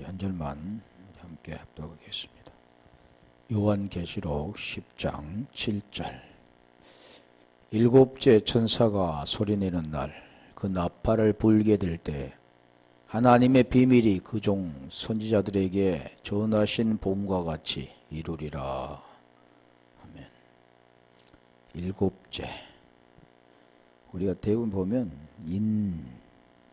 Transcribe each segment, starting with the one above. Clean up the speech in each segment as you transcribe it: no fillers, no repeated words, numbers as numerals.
한 절만 함께 합독하겠습니다. 요한계시록 10장 7절. 일곱째 천사가 소리내는 날 그 나팔을 불게 될 때 하나님의 비밀이 그 종 선지자들에게 전하신 복음과 같이 이루리라. 아멘. 일곱째. 우리가 대부분 보면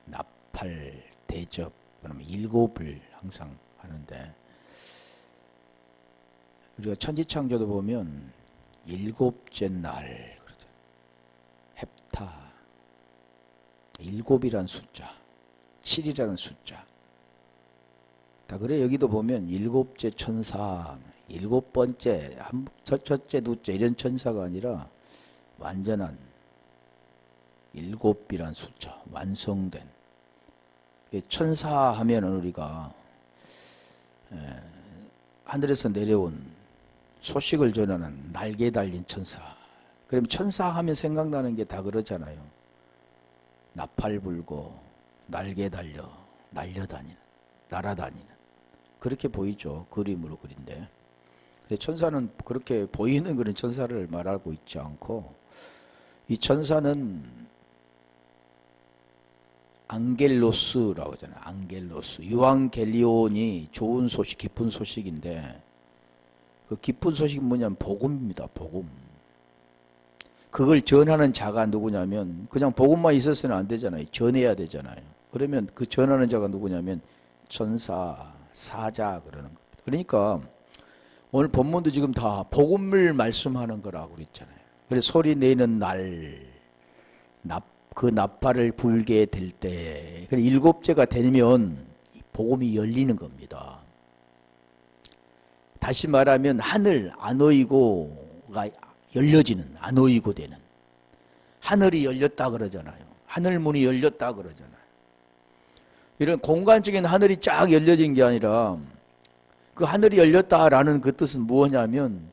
나팔, 대접, 그러면 일곱을 항상 하는데, 우리가 천지창조도 보면 일곱째 날, 그러죠. 헵타, 일곱이란 숫자, 7이라는 숫자. 다 그래. 여기도 보면 일곱째 천사, 일곱 번째, 첫째, 둘째 이런 천사가 아니라 완전한 일곱이란 숫자, 완성된. 천사 하면은 우리가 하늘에서 내려온 소식을 전하는 날개 달린 천사. 그럼 천사 하면 생각나는 게 다 그러잖아요. 나팔 불고 날개 달려 날려다니는, 날아다니는. 그렇게 보이죠. 그림으로 그린데. 천사는 그렇게 보이는 그런 천사를 말하고 있지 않고, 이 천사는 앙겔로스라고 하잖아요. 앙겔로스. 유앙겔리온이 좋은 소식, 기쁜 소식인데, 그 기쁜 소식은 뭐냐면 복음입니다. 복음. 그걸 전하는 자가 누구냐면, 그냥 복음만 있었으면 안 되잖아요. 전해야 되잖아요. 그러면 그 전하는 자가 누구냐면 천사, 사자 그러는 겁니다. 그러니까 오늘 본문도 지금 다 복음을 말씀하는 거라고 그랬잖아요. 그래서 소리 내는 날, 그 나팔을 불게 될 때, 일곱째가 되면 복음이 열리는 겁니다. 다시 말하면 하늘 아노이고가 열려지는, 아노이고 되는. 하늘이 열렸다 그러잖아요. 하늘문이 열렸다 그러잖아요. 이런 공간적인 하늘이 쫙 열려진 게 아니라, 그 하늘이 열렸다라는 그 뜻은 무엇냐면,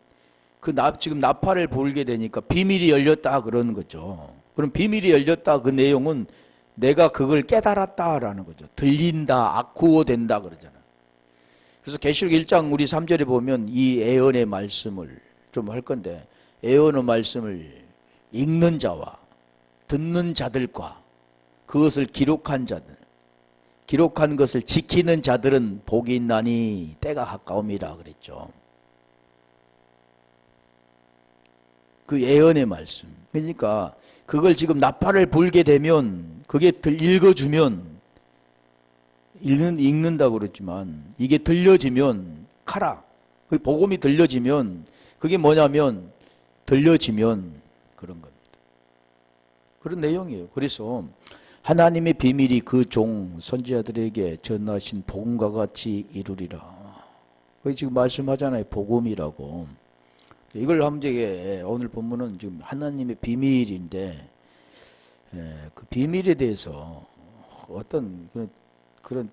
지금 나팔을 불게 되니까 비밀이 열렸다 그러는 거죠. 그럼 비밀이 열렸다 그 내용은 내가 그걸 깨달았다라는 거죠. 들린다, 아쿠어 된다 그러잖아요. 그래서 계시록 1장 우리 3절에 보면 이 예언의 말씀을 좀 할 건데, 예언의 말씀을 읽는 자와 듣는 자들과 그것을 기록한 자들, 기록한 것을 지키는 자들은 복이 있나니 때가 가까움이라 그랬죠. 그 예언의 말씀. 그러니까 그걸 지금 나팔을 불게 되면, 그게 읽어주면, 읽는다고 그랬지만, 이게 들려지면, 그 복음이 들려지면, 그게 뭐냐면, 들려지면 그런 겁니다. 그런 내용이에요. 그래서 하나님의 비밀이 그 종 선지자들에게 전하신 복음과 같이 이루리라. 그게 지금 말씀하잖아요. 복음이라고. 이걸 하면 이제 오늘 본문은 지금 하나님의 비밀인데, 그 비밀에 대해서 어떤 그런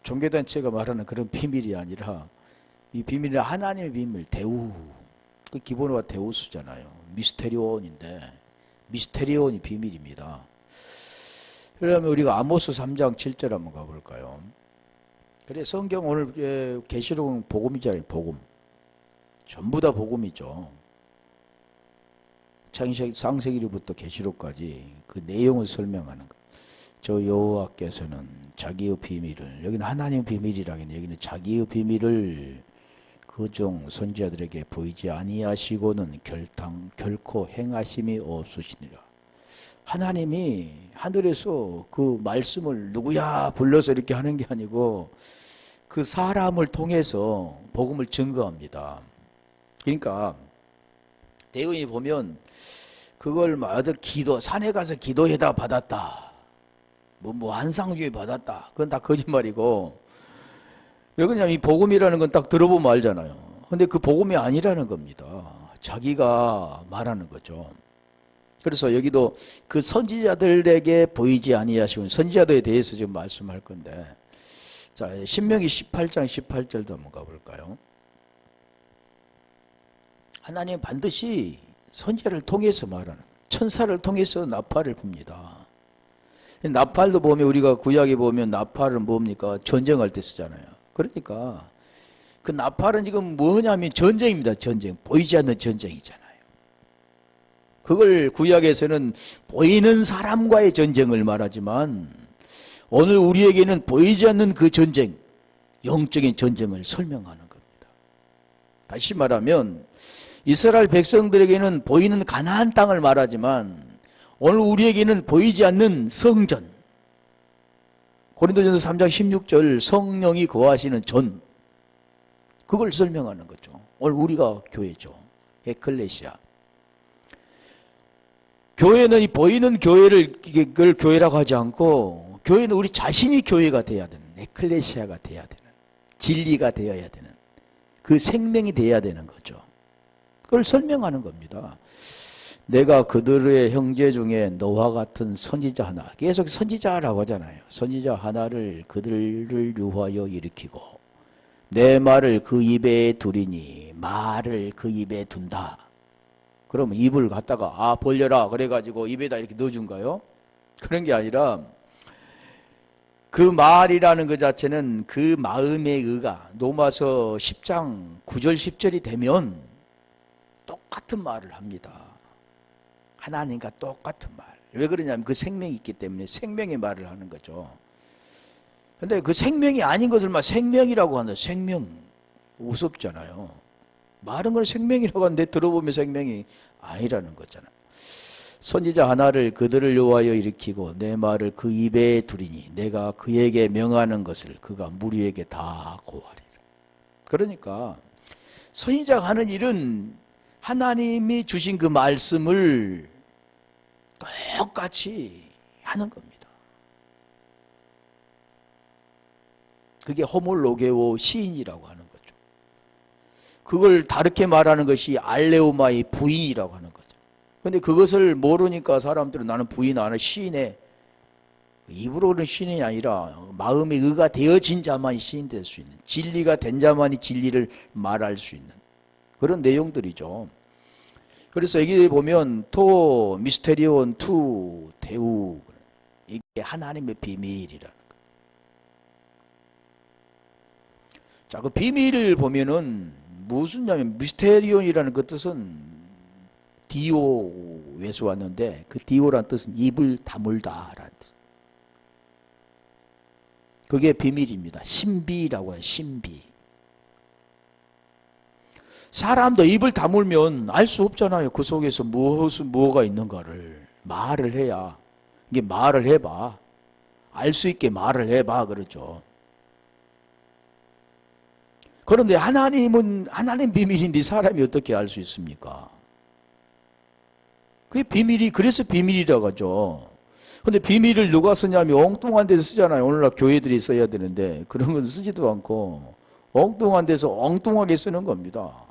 종교단체가 말하는 그런 비밀이 아니라, 이 비밀은 하나님의 비밀, 데우. 그 기본어가 데우스잖아요. 미스테리온인데, 미스테리온이 비밀입니다. 그러면 우리가 아모스 3장 7절 한번 가볼까요? 그래, 성경 오늘 계시록은 복음이잖아요. 복음. 전부 다 복음이죠. 창세기로부터 계시록까지 그 내용을 설명하는 것. 저 여호와께서는 자기의 비밀을, 여기는 하나님의 비밀이라기는, 여기는 자기의 비밀을 그 종 선지자들에게 보이지 아니하시고는 결코 행하심이 없으시니라. 하나님이 하늘에서 그 말씀을 누구야 불러서 이렇게 하는 게 아니고, 그 사람을 통해서 복음을 증거합니다. 그러니까 대의원이 보면 그걸 어디 산에 가서 기도해다 받았다, 뭐 한상주의 받았다, 그건 다 거짓말이고, 왜 그러냐면 이 복음이라는 건 딱 들어보면 알잖아요. 근데 그 복음이 아니라는 겁니다. 자기가 말하는 거죠. 그래서 여기도 그 선지자들에게 보이지 아니하시고, 선지자들에 대해서 지금 말씀할 건데, 자, 신명기 18장 18절도 한번 가볼까요? 하나님은 반드시 선지자를 통해서 말하는, 천사를 통해서 나팔을 붑니다. 나팔도 보면, 우리가 구약에 보면 나팔은 뭡니까? 전쟁할 때 쓰잖아요. 그러니까 그 나팔은 지금 뭐냐면 전쟁입니다. 전쟁. 보이지 않는 전쟁이잖아요. 그걸 구약에서는 보이는 사람과의 전쟁을 말하지만 오늘 우리에게는 보이지 않는 그 전쟁, 영적인 전쟁을 설명하는 겁니다. 다시 말하면 이스라엘 백성들에게는 보이는 가나안 땅을 말하지만 오늘 우리에게는 보이지 않는 성전, 고린도전서 3장 16절 성령이 거하시는 전, 그걸 설명하는 거죠. 오늘 우리가 교회죠. 에클레시아. 교회는 이 보이는 교회를 그걸 교회라고 하지 않고 교회는 우리 자신이 교회가 돼야 되는, 에클레시아가 돼야 되는, 진리가 되어야 되는, 그 생명이 돼야 되는 거죠. 그걸 설명하는 겁니다. 내가 그들의 형제 중에 너와 같은 선지자 하나, 계속 선지자라고 하잖아요. 선지자 하나를 그들을 유하여 일으키고 내 말을 그 입에 두리니, 말을 그 입에 둔다. 그러면 입을 갖다가 벌려라 그래가지고 입에다 이렇게 넣어준가요? 그런 게 아니라 그 말이라는 것 자체는 그 마음의 의가 로마서 10장 9절 10절이 되면 똑같은 말을 합니다. 하나님과 똑같은 말. 왜 그러냐면 그 생명이 있기 때문에 생명의 말을 하는 거죠. 근데 그 생명이 아닌 것을 막 생명이라고 한다. 생명. 우습잖아요. 말은 걸 생명이라고 하는데 들어보면 생명이 아니라는 거잖아요. 선지자 하나를 그들을 여호와여 일으키고 내 말을 그 입에 두리니 내가 그에게 명하는 것을 그가 무리에게 다 고하리라. 그러니까 선지자가 하는 일은 하나님이 주신 그 말씀을 똑같이 하는 겁니다. 그게 호몰로게오 시인이라고 하는 거죠. 그걸 다르게 말하는 것이 알레오마의 부인이라고 하는 거죠. 그런데 그것을 모르니까 사람들은 나는 부인 안 해, 시인해. 입으로는 시인이 아니라 마음의 의가 되어진 자만이 시인 될 수 있는, 진리가 된 자만이 진리를 말할 수 있는 그런 내용들이죠. 그래서 여기 보면 토 미스테리온 투 데우, 이게 하나님의 비밀이라는 거예요. 자, 그 비밀을 보면은 무슨냐면 미스테리온이라는 그 뜻은 디오에서 왔는데 그 디오란 뜻은 입을 다물다라는 뜻. 그게 비밀입니다. 신비라고 해요. 신비. 사람도 입을 다물면 알 수 없잖아요. 그 속에서 뭐가 있는가를. 말을 해야. 이게 말을 해봐. 알 수 있게 말을 해봐. 그러죠. 그런데 하나님은 하나님 비밀인데 사람이 어떻게 알 수 있습니까? 그게 비밀이, 그래서 비밀이라고 하죠. 근데 비밀을 누가 쓰냐면 엉뚱한 데서 쓰잖아요. 오늘날 교회들이 써야 되는데 그런 건 쓰지도 않고 엉뚱한 데서 엉뚱하게 쓰는 겁니다.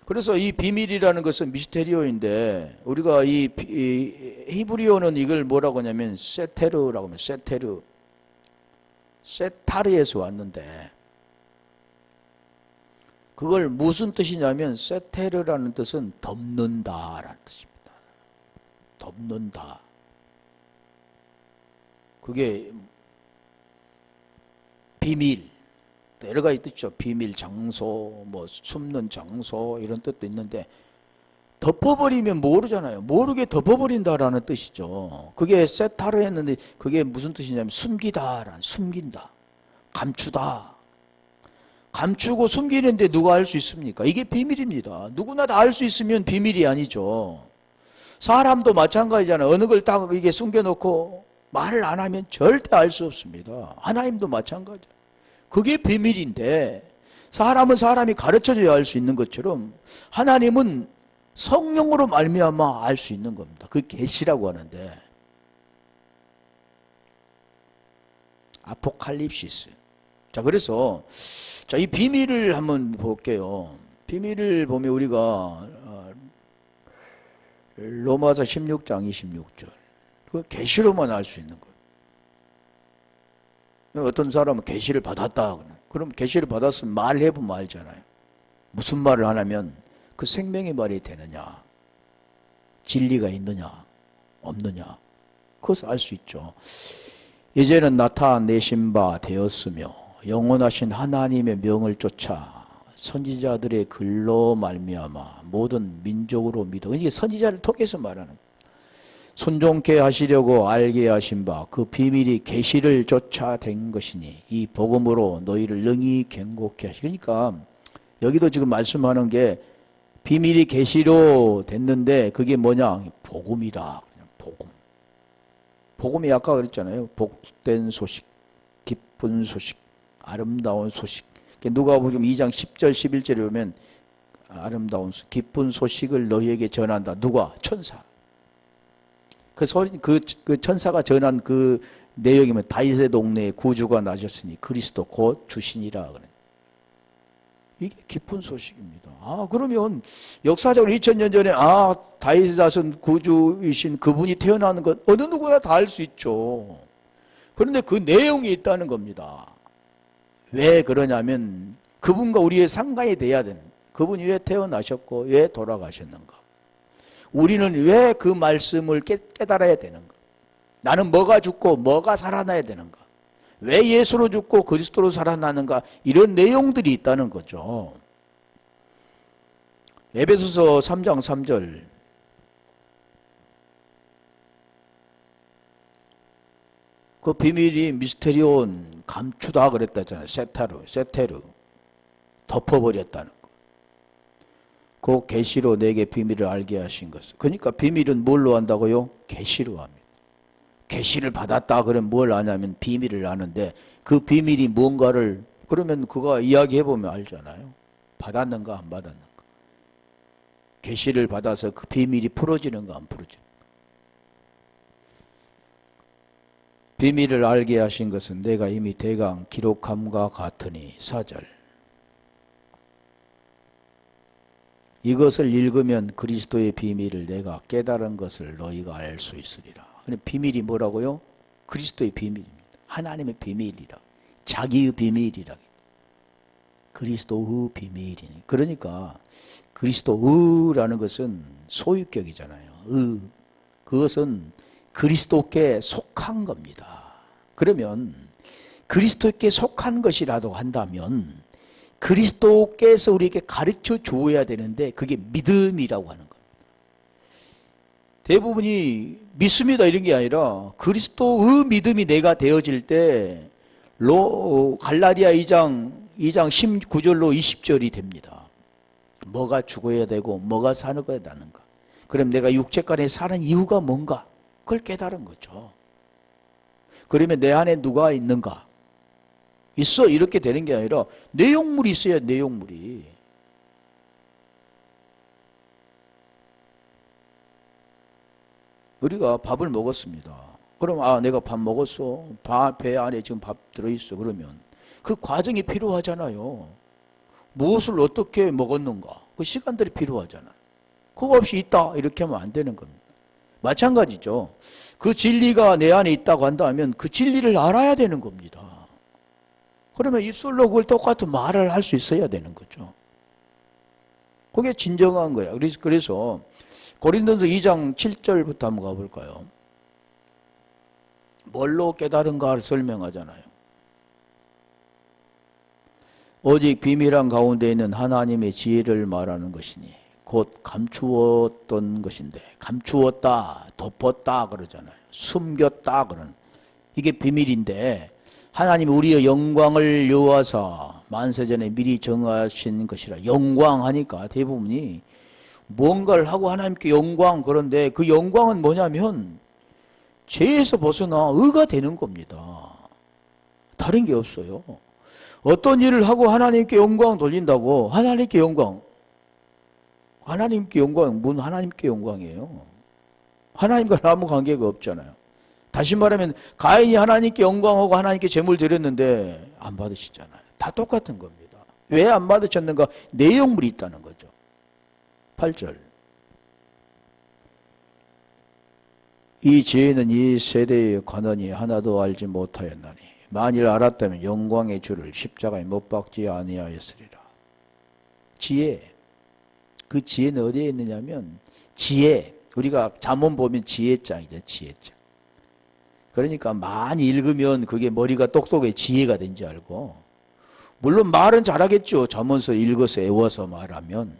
그래서 이 비밀이라는 것은 미스테리오인데 우리가 이 히브리어는 이걸 뭐라고 하냐면 세테르라고 하면 세테르, 세타르에서 왔는데 그걸 무슨 뜻이냐면 세테르라는 뜻은 덮는다라는 뜻입니다. 덮는다. 그게 비밀, 여러 가지 뜻이죠. 비밀, 장소, 뭐 숨는 장소 이런 뜻도 있는데 덮어버리면 모르잖아요. 모르게 덮어버린다라는 뜻이죠. 그게 세타르 했는데 그게 무슨 뜻이냐면 숨기다라는, 숨긴다, 감추다. 감추고 숨기는데 누가 알 수 있습니까? 이게 비밀입니다. 누구나 다 알 수 있으면 비밀이 아니죠. 사람도 마찬가지잖아요. 어느 걸 딱 이게 숨겨놓고 말을 안 하면 절대 알 수 없습니다. 하나님도 마찬가지예요. 그게 비밀인데 사람은 사람이 가르쳐줘야 알 수 있는 것처럼 하나님은 성령으로 말미암아 알 수 있는 겁니다. 그게 계시라고 하는데 아포칼립시스. 자, 그래서 자, 이 비밀을 한번 볼게요. 비밀을 보면 우리가 로마서 16장 26절 그 계시로만 알 수 있는 거예요. 어떤 사람은 계시를 받았다. 그럼 계시를 받았으면 말해보면 알잖아요. 무슨 말을 하냐면 그 생명의 말이 되느냐, 진리가 있느냐 없느냐, 그것을 알 수 있죠. 이제는 나타내신 바 되었으며 영원하신 하나님의 명을 쫓아 선지자들의 글로 말미암아 모든 민족으로 믿어. 이게 선지자를 통해서 말하는 거예요. 순종케 하시려고 알게 하신 바 그 비밀이 계시를 쫓아된 것이니 이 복음으로 너희를 능히 경고케 하시. 그러니까 여기도 지금 말씀하는 게 비밀이 계시로 됐는데 그게 뭐냐? 복음이라. 복음. 복음이 아까 그랬잖아요. 복된 소식, 기쁜 소식, 아름다운 소식. 누가복음 2장 10절 11절에 보면 아름다운 소식, 기쁜 소식을 너희에게 전한다. 누가? 천사. 그 천사가 전한 그 내용이면 다윗의 동네에 구주가 나셨으니 그리스도 곧 주시니라 그래. 이게 기쁜 소식입니다. 그러면 역사적으로 2000년 전에 다윗의 자손 구주이신 그분이 태어나는 것 어느 누구나 다 알 수 있죠. 그런데 그 내용이 있다는 겁니다. 왜 그러냐면 그분과 우리의 상관이 돼야 되는, 그분이 왜 태어나셨고 왜 돌아가셨는가, 우리는 왜 그 말씀을 깨달아야 되는가, 나는 뭐가 죽고 뭐가 살아나야 되는가, 왜 예수로 죽고 그리스도로 살아나는가, 이런 내용들이 있다는 거죠. 에베소서 3장 3절 그 비밀이 미스테리온 감추다 그랬다잖아요. 세테르 덮어버렸다는 거. 그 계시로 내게 비밀을 알게 하신 것을. 그러니까 비밀은 뭘로 한다고요? 계시로 합니다. 계시를 받았다 그러면 뭘 아냐면 비밀을 아는데 그 비밀이 뭔가를 그러면 그거 이야기해보면 알잖아요. 받았는가 안 받았는가. 계시를 받아서 그 비밀이 풀어지는가 안 풀어지는가. 비밀을 알게 하신 것은 내가 이미 대강 기록함과 같으니 4절 이것을 읽으면 그리스도의 비밀을 내가 깨달은 것을 너희가 알 수 있으리라. 비밀이 뭐라고요? 그리스도의 비밀입니다. 하나님의 비밀이라. 자기의 비밀이라. 그리스도의 비밀이니. 그러니까 그리스도의라는 것은 소유격이잖아요. 그것은 그리스도께 속한 겁니다. 그러면 그리스도께 속한 것이라도 한다면 그리스도께서 우리에게 가르쳐 주어야 되는데 그게 믿음이라고 하는 겁니다. 대부분이 믿습니다 이런 게 아니라 그리스도의 믿음이 내가 되어질 때 갈라디아 2장 19절로 20절이 됩니다. 뭐가 죽어야 되고 뭐가 사는 거야 나는가. 그럼 내가 육체간에 사는 이유가 뭔가 그걸 깨달은 거죠. 그러면 내 안에 누가 있는가? 있어 이렇게 되는 게 아니라 내용물이 있어야 내용물이. 우리가 밥을 먹었습니다. 그럼 내가 밥 먹었어. 배 안에 지금 밥 들어있어. 그러면 그 과정이 필요하잖아요. 무엇을 어떻게 먹었는가 그 시간들이 필요하잖아요. 그거 없이 있다 이렇게 하면 안 되는 겁니다. 마찬가지죠. 그 진리가 내 안에 있다고 한다면 그 진리를 알아야 되는 겁니다. 그러면 입술로 그걸 똑같은 말을 할 수 있어야 되는 거죠. 그게 진정한 거예요. 그래서 고린도서 2장 7절부터 한번 가볼까요? 뭘로 깨달은가를 설명하잖아요. 오직 비밀한 가운데 있는 하나님의 지혜를 말하는 것이니 곧 감추었던 것인데 감추었다, 덮었다 그러잖아요. 숨겼다 그러는 이게 비밀인데 하나님이 우리의 영광을 여호와사 만세전에 미리 정하신 것이라. 영광 하니까 대부분이 뭔가를 하고 하나님께 영광, 그런데 그 영광은 뭐냐면 죄에서 벗어나 의가 되는 겁니다. 다른 게 없어요. 어떤 일을 하고 하나님께 영광 돌린다고 하나님께 영광, 뭔 하나님께 영광이에요. 하나님과 아무 관계가 없잖아요. 다시 말하면 가인이 하나님께 영광하고 하나님께 제물 드렸는데 안 받으시잖아요. 다 똑같은 겁니다. 왜 안 받으셨는가? 내용물이 있다는 거죠. 8절 이 지혜는 이 세대에 관원이 하나도 알지 못하였나니 만일 알았다면 영광의 주를 십자가에 못 박지 아니하였으리라. 지혜, 그 지혜는 어디에 있느냐면 지혜, 우리가 잠언 보면 지혜장이죠. 지혜장. 그러니까 많이 읽으면 그게 머리가 똑똑해 지혜가 된지 알고. 물론 말은 잘하겠죠. 잠언서 읽어서 외워서 말하면.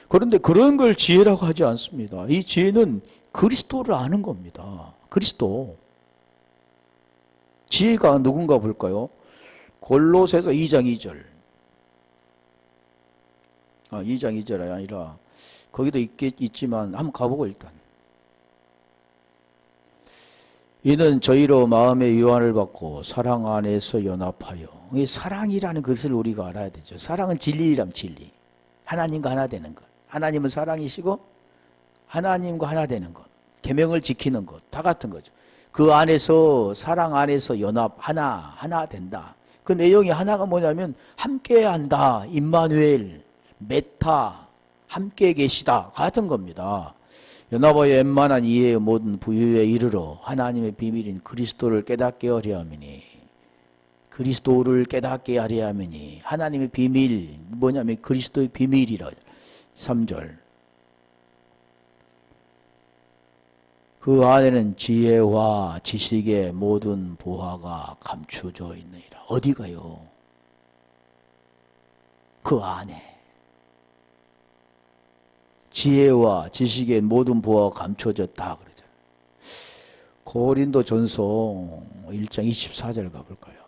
그런데 그런 걸 지혜라고 하지 않습니다. 이 지혜는 그리스도를 아는 겁니다. 그리스도. 지혜가 누군가 볼까요? 골로새서 2장 2절. 2장 2절이 아니라 거기도 있지만 한번 가보고 일단. 이는 저희로 마음의 유한을 받고 사랑 안에서 연합하여. 이 사랑이라는 것을 우리가 알아야 되죠. 사랑은 진리라면 진리. 하나님과 하나 되는 것. 하나님은 사랑이시고 하나님과 하나 되는 것. 계명을 지키는 것. 다 같은 거죠. 그 안에서 사랑 안에서 연합 하나 된다. 그 내용이 하나가 뭐냐면 함께한다. 임마누엘, 메타, 함께 계시다. 같은 겁니다. 연합하여 웬만한 이해의 모든 부유에 이르러 하나님의 비밀인 그리스도를 깨닫게 하려 함이니. 그리스도를 깨닫게 하려 함이니. 하나님의 비밀 뭐냐면 그리스도의 비밀이라. 3절. 그 안에는 지혜와 지식의 모든 보화가 감추어져 있느니라. 어디가요? 그 안에. 지혜와 지식의 모든 보화가 감춰졌다 그러잖아요. 고린도전서 1장 24절 가볼까요?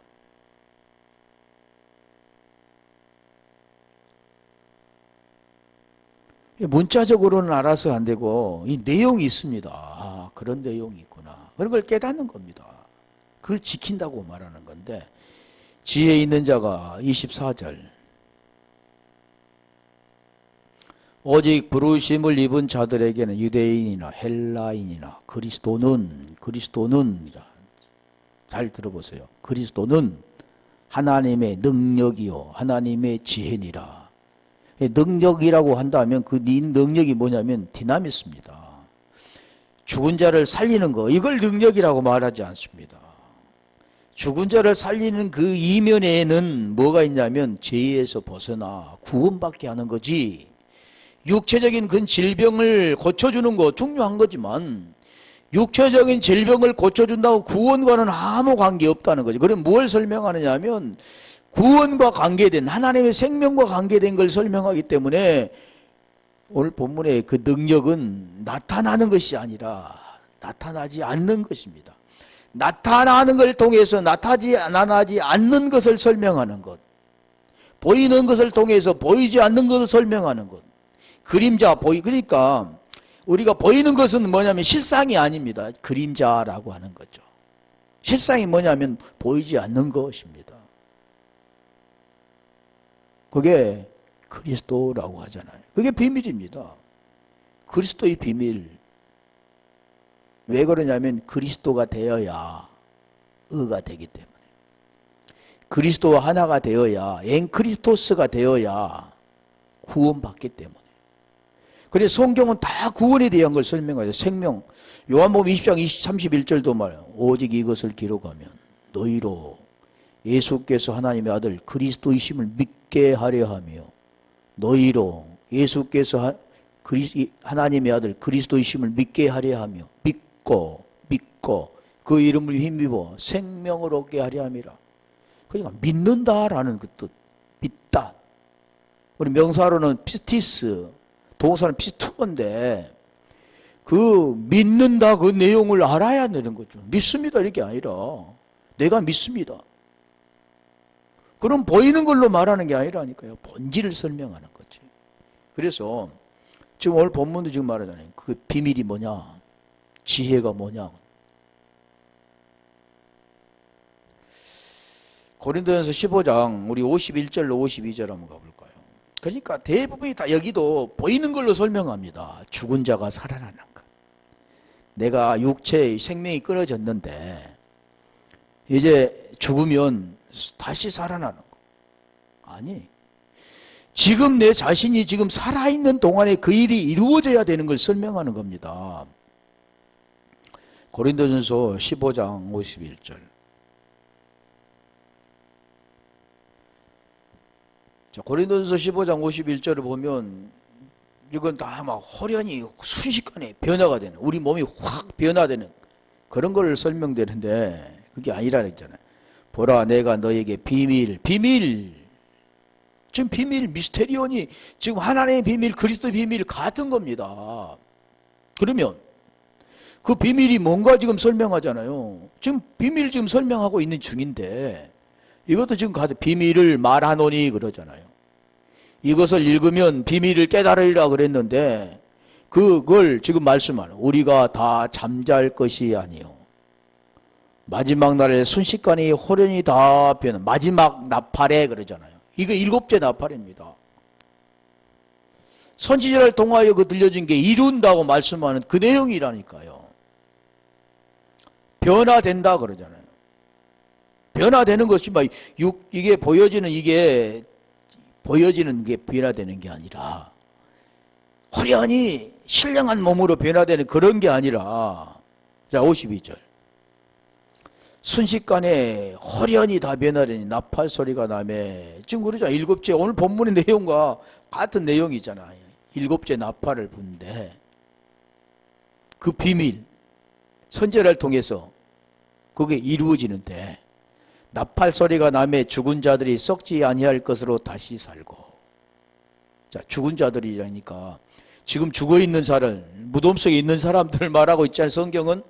문자적으로는 알아서 안 되고 이 내용이 있습니다. 아, 그런 내용이 있구나. 그런 걸 깨닫는 겁니다. 그걸 지킨다고 말하는 건데 지혜 있는 자가 24절 오직 부르심을 입은 자들에게는 유대인이나 헬라인이나 그리스도는 잘 들어보세요. 그리스도는 하나님의 능력이요 하나님의 지혜니라. 능력이라고 한다면 그 능력이 뭐냐면 디나미스입니다. 죽은 자를 살리는 거 이걸 능력이라고 말하지 않습니다. 죽은 자를 살리는 그 이면에는 뭐가 있냐면 죄에서 벗어나 구원받게 하는 거지. 육체적인 그 질병을 고쳐주는 거 중요한 거지만 육체적인 질병을 고쳐준다고 구원과는 아무 관계없다는 거죠. 그럼 뭘 설명하느냐 하면 구원과 관계된 하나님의 생명과 관계된 걸 설명하기 때문에 오늘 본문의 그 능력은 나타나는 것이 아니라 나타나지 않는 것입니다. 나타나는 걸 통해서 나타나지 않는 것을 설명하는 것. 보이는 것을 통해서 보이지 않는 것을 설명하는 것. 그림자 그러니까 우리가 보이는 것은 뭐냐면 실상이 아닙니다. 그림자라고 하는 거죠. 실상이 뭐냐면 보이지 않는 것입니다. 그게 그리스도라고 하잖아요. 그게 비밀입니다. 그리스도의 비밀. 왜 그러냐면 그리스도가 되어야 의가 되기 때문에. 그리스도와 하나가 되어야 엔크리스토스가 되어야 구원받기 때문에. 그래서 성경은 다 구원에 대한 걸 설명하죠. 생명. 요한복음 20장 31절도 말해요. 오직 이것을 기록하면 너희로 예수께서 하나님의 아들 그리스도이심을 믿게 하려 하며 너희로 예수께서 하나님의 아들 그리스도이심을 믿게 하려 하며 믿고 그 이름을 힘입어 생명을 얻게 하려 함이라. 그러니까 믿는다라는 그 뜻. 믿다. 우리 명사로는 피스티스 동사는 피스투어인데 그 믿는다 그 내용을 알아야 되는 거죠. 믿습니다 이게 아니라 내가 믿습니다. 그럼 보이는 걸로 말하는 게 아니라니까요. 본질을 설명하는 거지. 그래서 지금 오늘 본문도 지금 말하잖아요. 그 비밀이 뭐냐? 지혜가 뭐냐? 고린도전서 15장 우리 51절로 52절 한번 가볼까요? 그러니까 대부분이 다 여기도 보이는 걸로 설명합니다. 죽은 자가 살아나는 것. 내가 육체의 생명이 끊어졌는데 이제 죽으면 다시 살아나는 거. 아니. 지금 내 자신이 지금 살아있는 동안에 그 일이 이루어져야 되는 걸 설명하는 겁니다. 고린도전서 15장 51절. 자, 고린도전서 15장 51절을 보면 이건 다 막 호련히 순식간에 변화가 되는 우리 몸이 확 변화되는 그런 걸 설명되는데 그게 아니라 그랬잖아요. 보라 내가 너에게 비밀 지금 비밀 미스테리온이 지금 하나님의 비밀 그리스도 비밀 같은 겁니다. 그러면 그 비밀이 뭔가 지금 설명하잖아요. 지금 비밀 지금 설명하고 있는 중인데 이것도 지금 가서 비밀을 말하노니 그러잖아요. 이것을 읽으면 비밀을 깨달으리라 그랬는데 그걸 지금 말씀하는 우리가 다 잠잘 것이 아니요 마지막 날에 순식간에 호련히 다 변한 마지막 나팔에 그러잖아요. 이거 7째 나팔입니다. 선지자를 통하여 그 들려준 게 이룬다고 말씀하는 그 내용이라니까요. 변화된다 그러잖아요. 변화되는 것이 막 이게 보여지는 게 변화되는 게 아니라 호련히 신령한 몸으로 변화되는 그런 게 아니라 자 52절 순식간에 호련히 다 변화되니 나팔 소리가 나매 지금 그러죠. 7째 오늘 본문의 내용과 같은 내용이잖아요. 7째 나팔을 부는데 그 비밀 선지자를 통해서 그게 이루어지는데 나팔 소리가 나매 죽은 자들이 썩지 아니할 것으로 다시 살고 자 죽은 자들이라니까 지금 죽어있는 사람 무덤 속에 있는 사람들 말하고 있잖아요. 성경은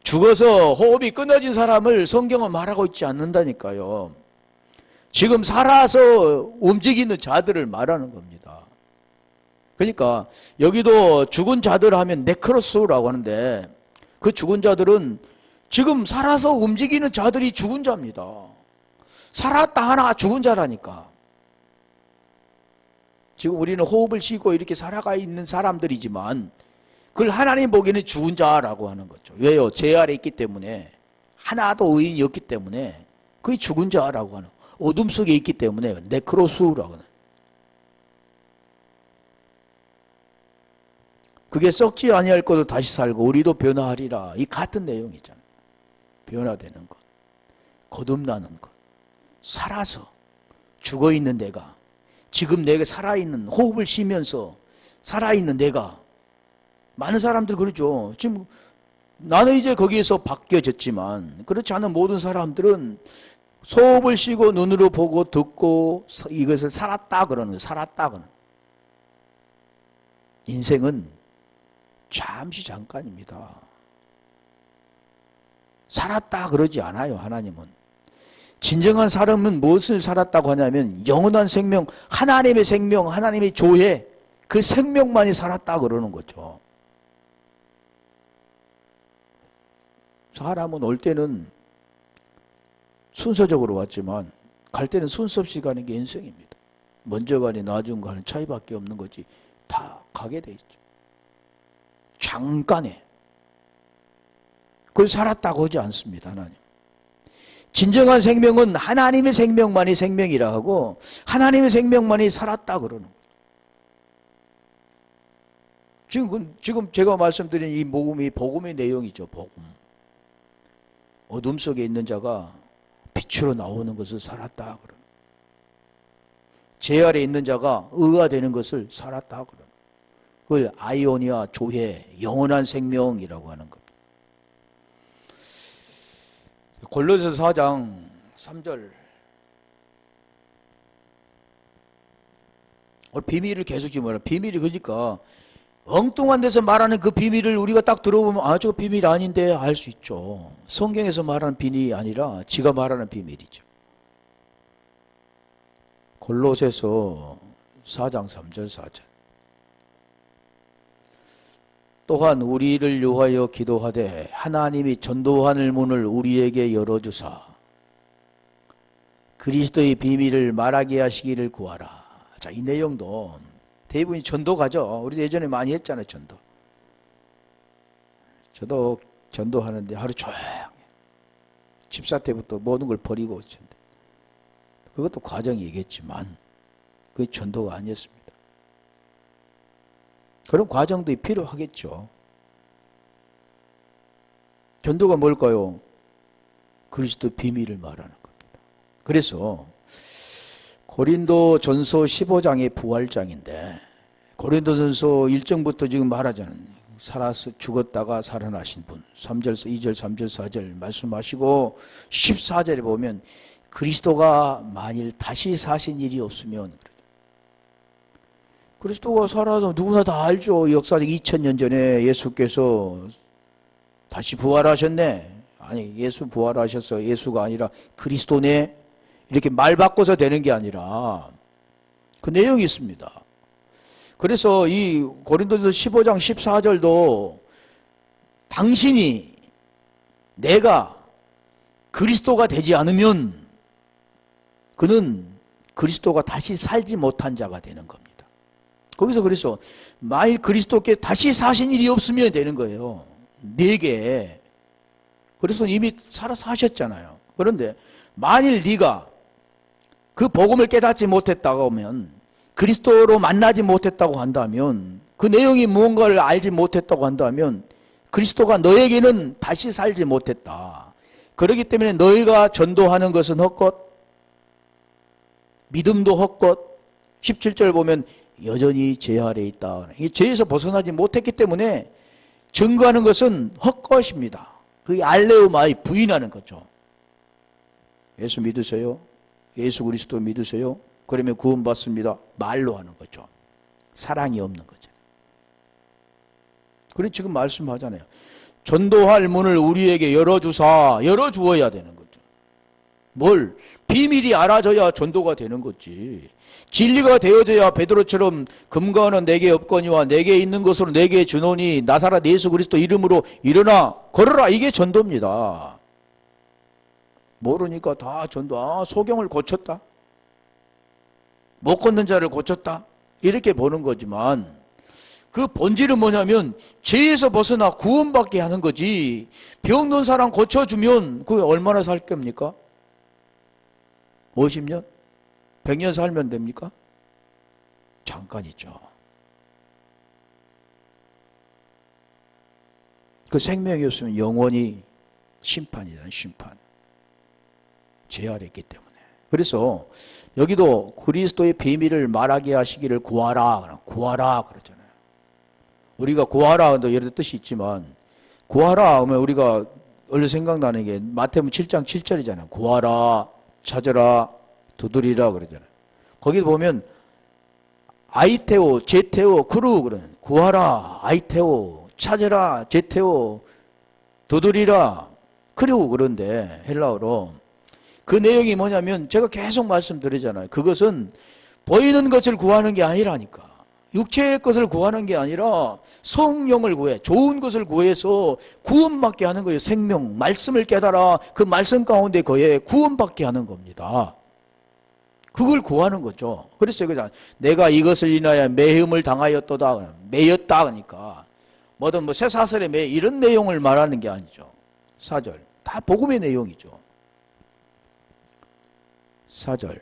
죽어서 호흡이 끊어진 사람을 성경은 말하고 있지 않는다니까요. 지금 살아서 움직이는 자들을 말하는 겁니다. 그러니까 여기도 죽은 자들 하면 네크로스라고 하는데 그 죽은 자들은 지금 살아서 움직이는 자들이 죽은 자입니다. 살았다 하나 죽은 자라니까. 지금 우리는 호흡을 쉬고 이렇게 살아가 있는 사람들이지만 그걸 하나님 보기에는 죽은 자라고 하는 거죠. 왜요? 죄 아래 있기 때문에 하나도 의인이 없기 때문에 그게 죽은 자라고 하는 어둠 속에 있기 때문에 네크로스라고 하는 그게 썩지 아니할 것도 다시 살고 우리도 변화하리라. 이 같은 내용이잖아요. 변화되는 것, 거듭나는 것, 살아서 죽어있는 내가 지금 내가 살아있는 호흡을 쉬면서 살아있는 내가 많은 사람들 그러죠. 지금 나는 이제 거기에서 바뀌어졌지만 그렇지 않은 모든 사람들은 호흡을 쉬고 눈으로 보고 듣고 이것을 살았다 그러는 거예요. 살았다 그러는 인생은 잠시 잠깐입니다. 살았다 그러지 않아요. 하나님은 진정한 사람은 무엇을 살았다고 하냐면 영원한 생명, 하나님의 생명, 하나님의 조회 그 생명만이 살았다 그러는 거죠. 사람은 올 때는 순서적으로 왔지만 갈 때는 순서 없이 가는 게 인생입니다. 먼저 가니 나중 가는 차이밖에 없는 거지 다 가게 돼 있죠. 잠깐에 그걸 살았다고 하지 않습니다. 하나님 진정한 생명은 하나님의 생명만이 생명이라 하고 하나님의 생명만이 살았다 그러는 거예요. 지금 제가 말씀드린 이 복음의 내용이죠. 복음. 어둠 속에 있는 자가 빛으로 나오는 것을 살았다 그러는 거예요. 죄 아래 있는 자가 의가 되는 것을 살았다 그러는 거예요. 그걸 아이오니아 조회 영원한 생명이라고 하는 겁니다. 골로새서 4장 3절 비밀을 계속 지금 말해요. 비밀이 그러니까 엉뚱한 데서 말하는 그 비밀을 우리가 딱 들어보면 아 저 비밀 아닌데 알 수 있죠. 성경에서 말하는 비밀이 아니라 지가 말하는 비밀이죠. 골로새서 4장 3절 4절 또한 우리를 위하여 기도하되 하나님이 전도하는 문을 우리에게 열어주사 그리스도의 비밀을 말하게 하시기를 구하라. 자, 이 내용도 대부분이 전도가죠. 우리 예전에 많이 했잖아요. 전도. 저도 전도하는데 하루 종일 집사 때부터 모든 걸 버리고 그것도 과정이겠지만 그게 전도가 아니었습니다. 그런 과정도 필요하겠죠. 전도가 뭘까요? 그리스도 비밀을 말하는 겁니다. 그래서 고린도 전서 15장의 부활장인데 고린도 전서 1장부터 지금 말하자는 살아서 죽었다가 살아나신 분. 3절, 2절, 3절, 4절 말씀하시고 14절에 보면 그리스도가 만일 다시 사신 일이 없으면, 그리스도가 살아서 누구나 다 알죠. 역사적 2000년 전에 예수께서 다시 부활하셨네. 아니, 예수 부활하셔서 예수가 아니라 그리스도네. 이렇게 말 바꿔서 되는 게 아니라 그 내용이 있습니다. 그래서 이 고린도전서 15장 14절도 당신이 내가 그리스도가 되지 않으면 그는 그리스도가 다시 살지 못한 자가 되는 겁니다. 거기서 그래서 만일 그리스도께 다시 사신 일이 없으면 되는 거예요. 내게. 그래서 이미 살아 사셨잖아요. 그런데 만일 네가 그 복음을 깨닫지 못했다고 하면, 그리스도로 만나지 못했다고 한다면, 그 내용이 무언가를 알지 못했다고 한다면 그리스도가 너에게는 다시 살지 못했다. 그렇기 때문에 너희가 전도하는 것은 헛것, 믿음도 헛것. 17절 보면 여전히 죄 아래 있다. 이 죄에서 벗어나지 못했기 때문에 증거하는 것은 헛것입니다. 그게 알레오마이, 부인하는 거죠. 예수 믿으세요? 예수 그리스도 믿으세요? 그러면 구원받습니다. 말로 하는 거죠. 사랑이 없는 거죠. 그래 지금 말씀하잖아요. 전도할 문을 우리에게 열어주어야 되는 거죠. 뭘? 비밀이 알아져야 전도가 되는 거지. 진리가 되어져야 베드로처럼 금과 은은 내게 없거니와 내게 있는 것으로 내게 주노니 나사렛 예수 그리스도 이름으로 일어나 걸어라. 이게 전도입니다. 모르니까 다 전도. 소경을 고쳤다, 못 걷는 자를 고쳤다, 이렇게 보는 거지만 그 본질은 뭐냐면 죄에서 벗어나 구원받게 하는 거지. 병든 사람 고쳐주면 그게 얼마나 살 겁니까? 50년? 100년 살면 됩니까? 잠깐이죠. 그 생명이 없으면 영원히 심판이잖아요. 심판. 죄 아래 있기 때문에. 그래서 여기도 그리스도의 비밀을 말하게 하시기를 구하라. 구하라 그러잖아요. 우리가 구하라 하는 여러 뜻이 있지만, 구하라 하면 우리가 원래 생각나는 게 마태복음 7장 7절이잖아요. 구하라, 찾으라, 두드리라 그러잖아요. 거기 보면 아이테오, 제테오, 크루 그러는, 구하라, 아이테오, 찾으라, 제테오, 두드리라, 크루 그런데 헬라어로 그 내용이 뭐냐면 제가 계속 말씀드리잖아요. 그것은 보이는 것을 구하는 게 아니라니까. 육체의 것을 구하는 게 아니라 성령을 구해, 좋은 것을 구해서 구원받게 하는 거예요. 생명, 말씀을 깨달아 그 말씀 가운데 거해 구원받게 하는 겁니다. 그걸 구하는 거죠. 그래서 내가 이것을 인하여 매임을 당하였도다, 매였다 그러니까 뭐든 뭐 쇠사슬에 매, 이런 내용을 말하는 게 아니죠. 4절 다 복음의 내용이죠. 4절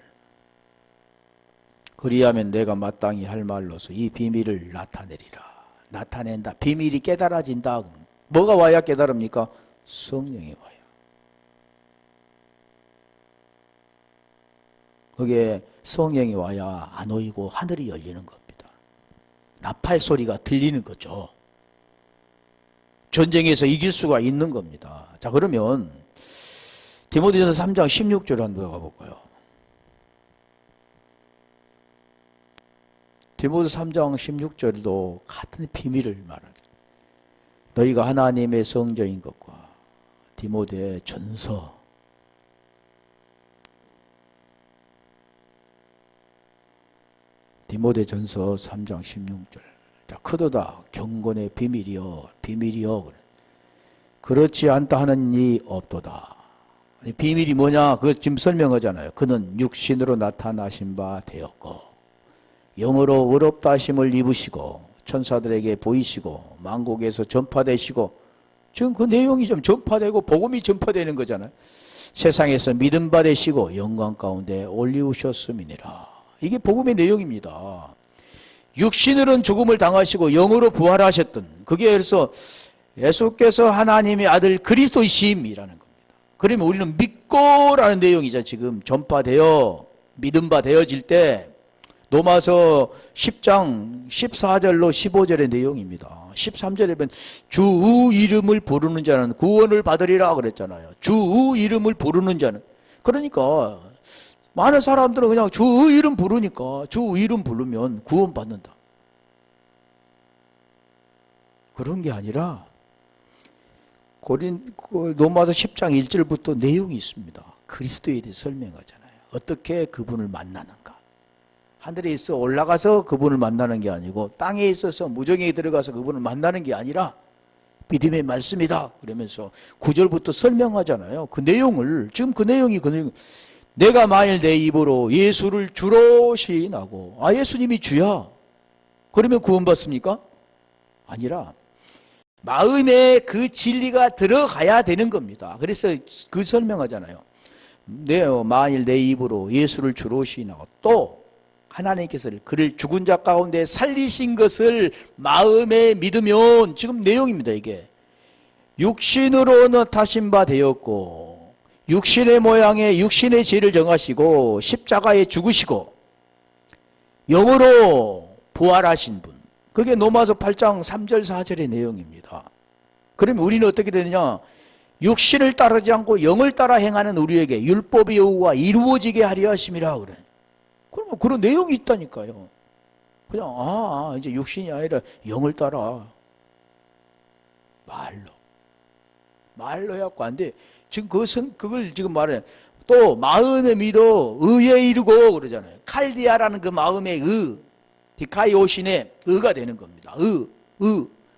그리하면 내가 마땅히 할 말로서 이 비밀을 나타내리라. 나타낸다. 비밀이 깨달아진다. 뭐가 와야 깨달습니까? 성령이 와요. 그게 성령이 와야 안 오이고 하늘이 열리는 겁니다. 나팔 소리가 들리는 거죠. 전쟁에서 이길 수가 있는 겁니다. 자, 그러면 디모데전서 3장 16절 한번 가볼까요? 디모데 3장 16절도 같은 비밀을 말하죠. 너희가 하나님의 성전인 것과 디모데 전서 디모데 전서 3장 16절. 자, 크도다 경건의 비밀이여 비밀이여. 그렇지 않다 하는 이 없도다. 비밀이 뭐냐? 그거 지금 설명하잖아요. 그는 육신으로 나타나신 바 되었고 영으로 의롭다 하심을 입으시고 천사들에게 보이시고 만국에서 전파되시고, 지금 그 내용이 좀 전파되고 복음이 전파되는 거잖아요. 세상에서 믿음 받으시고 영광 가운데 올리우셨음이니라. 이게 복음의 내용입니다. 육신으로는 죽음을 당하시고 영으로 부활하셨던, 그게 그래서 예수께서 하나님의 아들 그리스도이심이라는 겁니다. 그러면 우리는 믿고라는 내용이죠. 지금 전파되어 믿음 바 되어질 때 로마서 10장 14절로 15절의 내용입니다. 13절에 보면 주 이름을 부르는 자는 구원을 받으리라 그랬잖아요. 주 이름을 부르는 자는. 그러니까 많은 사람들은 그냥 주 이름 부르니까 주 이름 부르면 구원받는다. 그런 게 아니라 로마서 10장 1절부터 내용이 있습니다. 그리스도에 대해 설명하잖아요. 어떻게 그분을 만나는가. 하늘에 있어 올라가서 그분을 만나는 게 아니고 땅에 있어서 무정에 들어가서 그분을 만나는 게 아니라 믿음의 말씀이다. 그러면서 9절부터 설명하잖아요. 그 내용을 지금 그 내용 내가 만일 내 입으로 예수를 주로 시인하고 예수님이 주야. 그러면 구원받습니까? 아니라 마음에 그 진리가 들어가야 되는 겁니다. 그래서 그 설명하잖아요. 만일 내 입으로 예수를 주로 시인하고 또 하나님께서 그를 죽은 자 가운데 살리신 것을 마음에 믿으면 지금 내용입니다. 이게 육신으로는 타신 바 되었고 육신의 모양에 육신의 죄를 정하시고 십자가에 죽으시고 영으로 부활하신 분. 그게 로마서 8장 3절 4절의 내용입니다. 그러면 우리는 어떻게 되느냐? 육신을 따르지 않고 영을 따라 행하는 우리에게 율법의 의가 이루어지게 하려 하심이라 그래. 그러면 그런 내용이 있다니까요. 그냥 이제 육신이 아니라 영을 따라 말로 해갖고 안 돼. 지금 그걸 지금 말해. 또 마음에 믿어 의에 이르고 그러잖아요. 칼디아라는 그 마음의 디카이오신의 의가 되는 겁니다. 그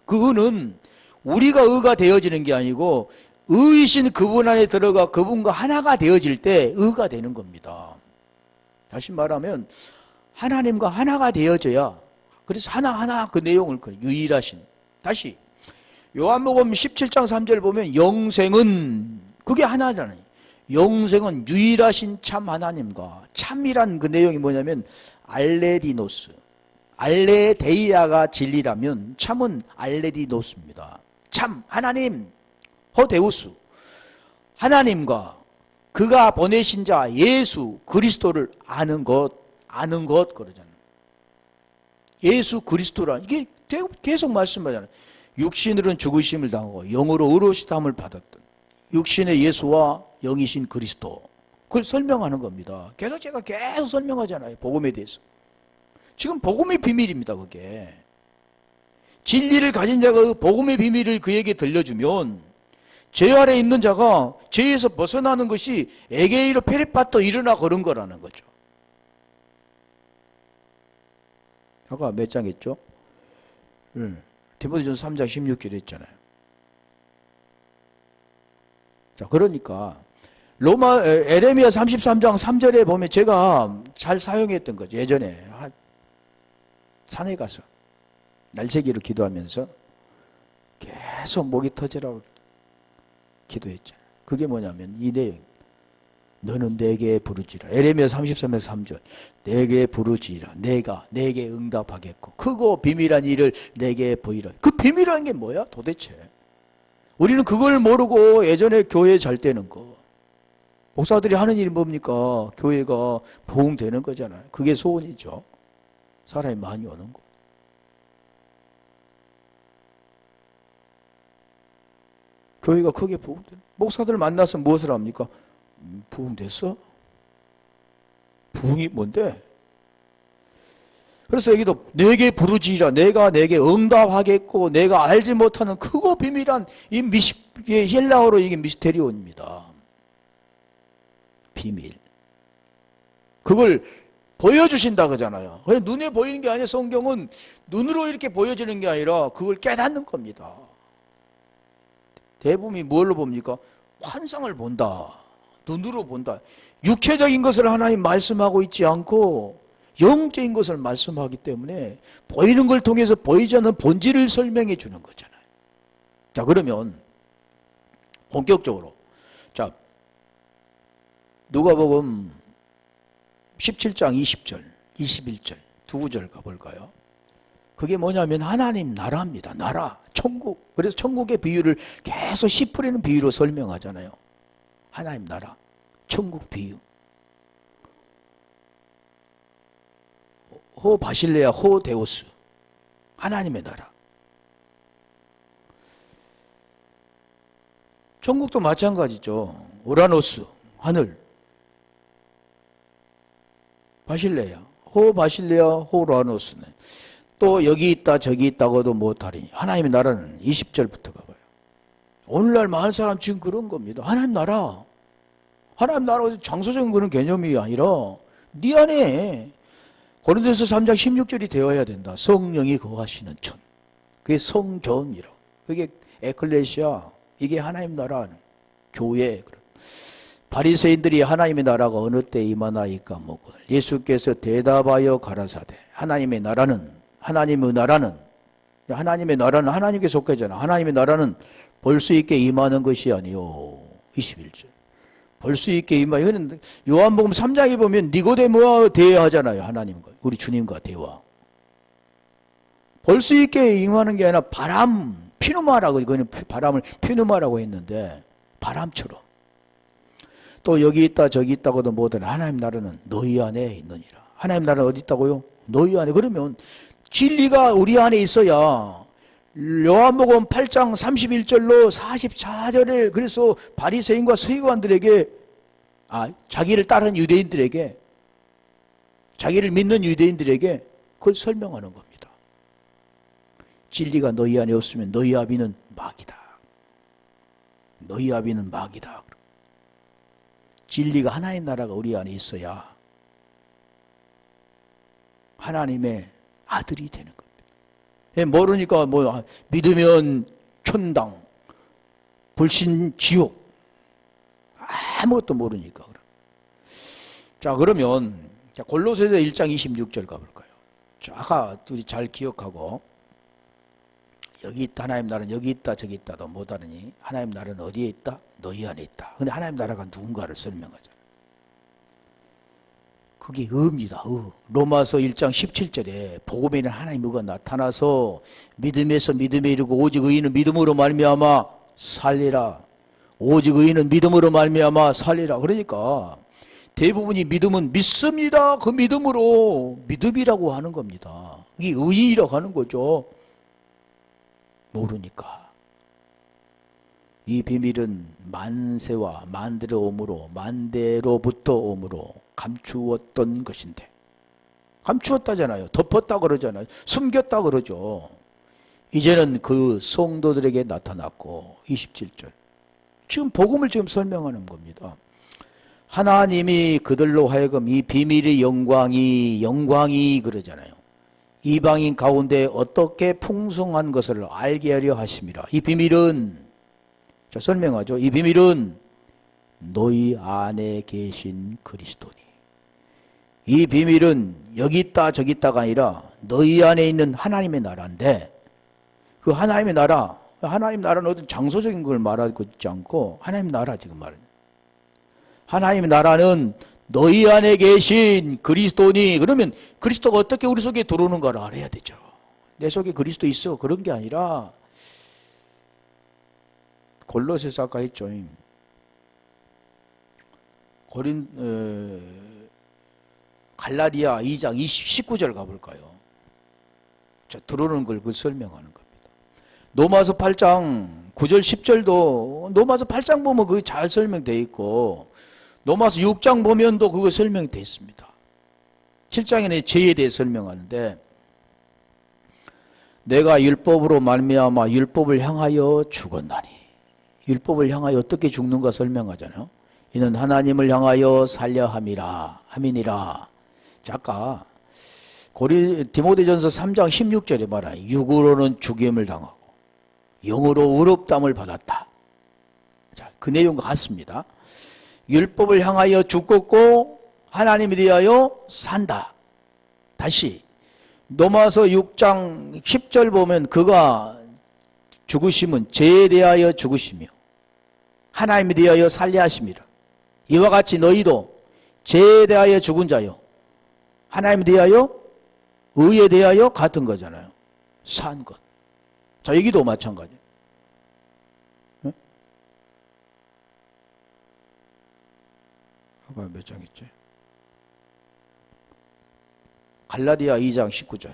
의는 우리가 의가 되어지는 게 아니고 의이신 그분 안에 들어가 그분과 하나가 되어질 때 의가 되는 겁니다. 다시 말하면 하나님과 하나가 되어져야. 그래서 하나하나 그 내용을 유일하신. 다시 요한복음 17장 3절 보면 영생은 그게 하나잖아요. 영생은 유일하신 참 하나님과 참이란 그 내용이 뭐냐면 알레디노스. 알레데이아가 진리라면 참은 알레디노스입니다. 참 하나님 호데우스. 하나님과 그가 보내신 자 예수 그리스도를 아는 것 그러잖아요. 예수 그리스도라 이게 계속 말씀하잖아요. 육신으로는 죽으심을 당하고 영으로 의로우시담을 받았던 육신의 예수와 영이신 그리스도. 그걸 설명하는 겁니다. 제가 계속 설명하잖아요. 복음에 대해서. 지금 복음의 비밀입니다. 그게. 진리를 가진 자가 그 복음의 비밀을 그에게 들려주면 죄 아래 있는 자가 죄에서 벗어나는 것이 에게이로 페레파토 일어나 그런 거라는 거죠. 아까 몇 장 했죠? 디모데전서 3장 16절 했잖아요. 자, 그러니까 에레미야 33장 3절에 보면 제가 잘 사용했던 거죠. 예전에 산에 가서 날새기로 기도하면서 계속 목이 터지라고 기도했잖아요. 그게 뭐냐면 이 내용. 너는 내게 부르지라. 에레미야 33장 3절. 내게 부르지라. 내가 내게 응답하겠고 크고 비밀한 일을 내게 보이라. 그 비밀한 게 뭐야 도대체? 우리는 그걸 모르고 예전에 교회 잘 되는 거. 목사들이 하는 일이 뭡니까? 교회가 부흥되는 거잖아요. 그게 소원이죠. 사람이 많이 오는 거. 교회가 크게 부흥되는. 목사들 만나서 무엇을 합니까? 부흥됐어? 부흥이 뭔데? 그래서 여기도 내게 부르지라. 내가 내게 응답하겠고 내가 알지 못하는 크고 비밀한 이게 헬라어로 이게 미스테리온입니다. 비밀. 그걸 보여주신다 그러잖아요. 그냥 눈에 보이는 게 아니라 성경은 눈으로 이렇게 보여지는 게 아니라 그걸 깨닫는 겁니다. 대부분이 뭘로 봅니까? 환상을 본다. 눈으로 본다. 육체적인 것을 하나님 말씀하고 있지 않고 영적인 것을 말씀하기 때문에 보이는 걸 통해서 보이지 않는 본질을 설명해 주는 거잖아요. 자, 그러면 본격적으로 자, 누가복음 17장 20절, 21절 두 구절 가볼까요? 그게 뭐냐면 하나님 나라입니다. 나라, 천국. 그래서 천국의 비유를 계속 씨 뿌리는 비유로 설명하잖아요. 하나님 나라, 천국 비유. 호 바실레아 호 데우스. 하나님의 나라. 천국도 마찬가지죠. 우라노스 하늘. 바실레아 호 바실레아 호 우라노스네. 또 여기 있다 저기 있다고도 못하리니. 하나님의 나라는 20절부터 가봐요. 오늘날 많은 사람 지금 그런 겁니다. 하나님 나라. 하나님 나라 장소적인 그런 개념이 아니라 네 안에 고린도서 3장 16절이 되어야 된다. 성령이 거하시는 천. 그게 성전이라. 그게 에클레시아. 이게 하나님 나라. 교회. 바리새인들이 하나님의 나라가 어느 때 임하나이까 뭐고. 예수께서 대답하여 가라사대. 하나님의 나라는 하나님께 속하잖아. 하나님의 나라는 볼 수 있게 임하는 것이 아니요. 21절. 볼 수 있게 임하. 이거는 요한복음 3장에 보면 니고데모와 대화하잖아요. 하나님과 우리 주님과 대화. 볼 수 있게 임하는 게 아니라 바람, 피누마라고, 이거는 바람을 피누마라고 했는데 바람처럼. 또 여기 있다 저기 있다고도 못하는 하나님 나라는 너희 안에 있느니라. 하나님 나라는 어디 있다고요? 너희 안에. 그러면 진리가 우리 안에 있어야 요한복음 8장 31절로 44절에 그래서 바리새인과 서기관들에게 자기를 따르는 유대인들에게 자기를 믿는 유대인들에게 그걸 설명하는 겁니다. 진리가 너희 안에 없으면 너희 아비는 마귀다. 너희 아비는 마귀다. 진리가 하나님 나라가 우리 안에 있어야 하나님의 아들이 되는 겁니다. 모르니까 믿으면 천당, 불신 지옥, 아무것도 모르니까. 자, 그러면 골로새서 1장 26절 가볼까요? 아까 우리 잘 기억하고, 여기 있다 하나님 나라는 여기 있다 저기 있다도 못하느니 하나님 나라는 어디에 있다? 너희 안에 있다. 근데 하나님 나라가 누군가를 설명하잖아요. 그게 의입니다. 로마서 1장 17절에 복음에는 하나님 의가 나타나서 믿음에서 믿음에 이르고 오직 의인은 믿음으로 말미암아 살리라. 오직 의인은 믿음으로 말미암아 살리라. 그러니까 대부분이 믿음은 믿습니다. 그 믿음으로 믿음이라고 하는 겁니다. 이게 의인이라고 하는 거죠. 모르니까. 이 비밀은 만세와 만대로 오므로 만대로부터 오므로 감추었던 것인데, 감추었다잖아요. 덮었다 그러잖아요. 숨겼다 그러죠. 이제는 그 성도들에게 나타났고. 27절 지금 복음을 지금 설명하는 겁니다. 하나님이 그들로 하여금 이 비밀의 영광이 그러잖아요. 이방인 가운데 어떻게 풍성한 것을 알게 하려 하심이라. 이 비밀은, 자 설명하죠. 이 비밀은 너희 안에 계신 그리스도니. 이 비밀은 여기 있다 저기 있다가 아니라 너희 안에 있는 하나님의 나라인데, 그 하나님의 나라는 어떤 장소적인 걸 말하고 있지 않고 하나님의 나라 지금 말하는. 하나님의 나라는 너희 안에 계신 그리스도니. 그러면 그리스도가 어떻게 우리 속에 들어오는가를 알아야 되죠. 내 속에 그리스도 있어 그런 게 아니라, 골로새서 아까 했죠. 갈라디아 2장 19절 가볼까요? 자, 들어오는 걸 그 설명하는 겁니다. 로마서 8장 9절 10절도 로마서 8장 보면 그게 잘 설명되어 있고, 로마서 6장 보면 또 그거 설명이 되어 있습니다. 7장에는 죄에 대해 설명하는데, 내가 율법으로 말미암아 율법을 향하여 죽었나니. 율법을 향하여 어떻게 죽는가 설명하잖아요. 이는 하나님을 향하여 살려 함이니라. 자, 아까 디모데전서 3장 16절에 말하니 육으로는 죽임을 당하고 영으로 의롭다함을 받았다. 자, 그 내용과 같습니다. 율법을 향하여 죽었고 하나님에 대하여 산다. 다시 로마서 6장 10절 보면 그가 죽으심은 죄에 대하여 죽으시며 하나님에 대하여 살려 하심이라. 이와 같이 너희도 죄에 대하여 죽은 자요 하나님에 대하여 의에 대하여 같은 거잖아요. 산 것. 자, 여기도 마찬가지예요. 네? 아까 몇 장 있지? 갈라디아 2장 19절.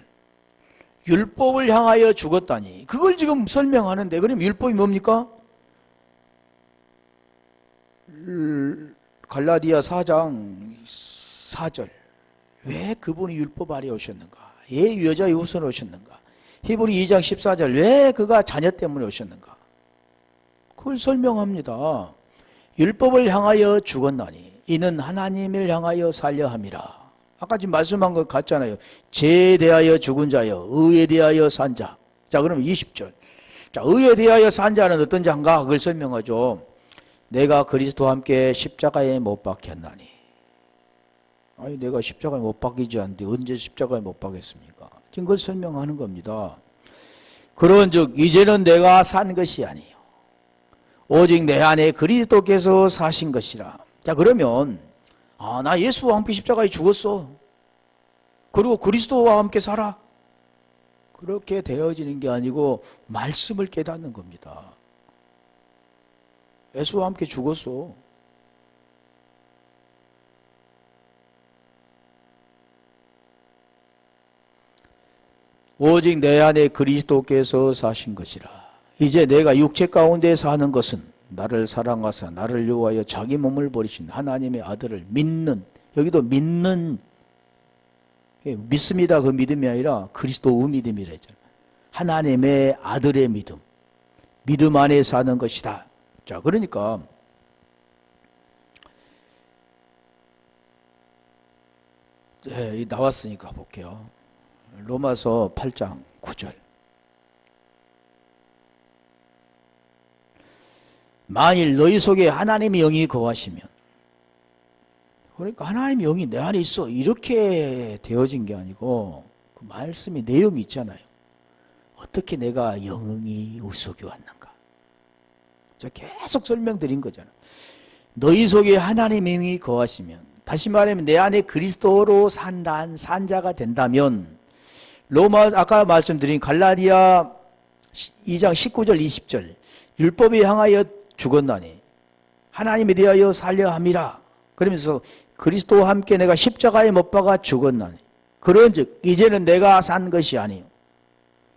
율법을 향하여 죽었다니. 그걸 지금 설명하는데, 그럼 율법이 뭡니까? 갈라디아 4장 4절. 왜 그분이 율법 아래 오셨는가? 왜 여자의 우선에 오셨는가? 히브리 2장 14절. 왜 그가 자녀 때문에 오셨는가? 그걸 설명합니다. 율법을 향하여 죽었나니 이는 하나님을 향하여 살려 함이라. 아까 지금 말씀한 것 같잖아요. 죄에 대하여 죽은 자여, 의에 대하여 산 자. 자, 그러면 20절. 자, 의에 대하여 산 자는 어떤 자인가? 그걸 설명하죠. 내가 그리스도와 함께 십자가에 못 박혔나니. 아니, 내가 십자가에 못 박히지 않는데 언제 십자가에 못 박혔습니까? 지금 그걸 설명하는 겁니다. 그런즉 이제는 내가 산 것이 아니요 오직 내 안에 그리스도께서 사신 것이라. 자, 그러면 나 예수와 함께 십자가에 죽었어. 그리고 그리스도와 함께 살아. 그렇게 되어지는 게 아니고 말씀을 깨닫는 겁니다. 예수와 함께 죽었어. 오직 내 안에 그리스도께서 사신 것이라. 이제 내가 육체 가운데 사는 것은 나를 사랑하사 나를 위하여 자기 몸을 버리신 하나님의 아들을 믿는, 여기도 믿는, 믿습니다 그 믿음이 아니라 그리스도의 믿음이래죠. 하나님의 아들의 믿음, 믿음 안에 사는 것이다. 자, 그러니까 나왔으니까 볼게요. 로마서 8장 9절. 만일 너희 속에 하나님의 영이 거하시면, 그러니까 하나님의 영이 내 안에 있어 이렇게 되어진 게 아니고 그 말씀이 내용이 있잖아요. 어떻게 내가 영이 우리 속에 왔는가? 저 계속 설명드린 거잖아. 너희 속에 하나님의 영이 거하시면, 다시 말하면 내 안에 그리스도로 산 자가 된다면, 로마 아까 말씀드린 갈라디아 2장 19절 20절 율법에 향하여 죽었나니 하나님에 대하여 살려 함이라. 그러면서 그리스도와 함께 내가 십자가에 못 박아 죽었나니 그런즉 이제는 내가 산 것이 아니요.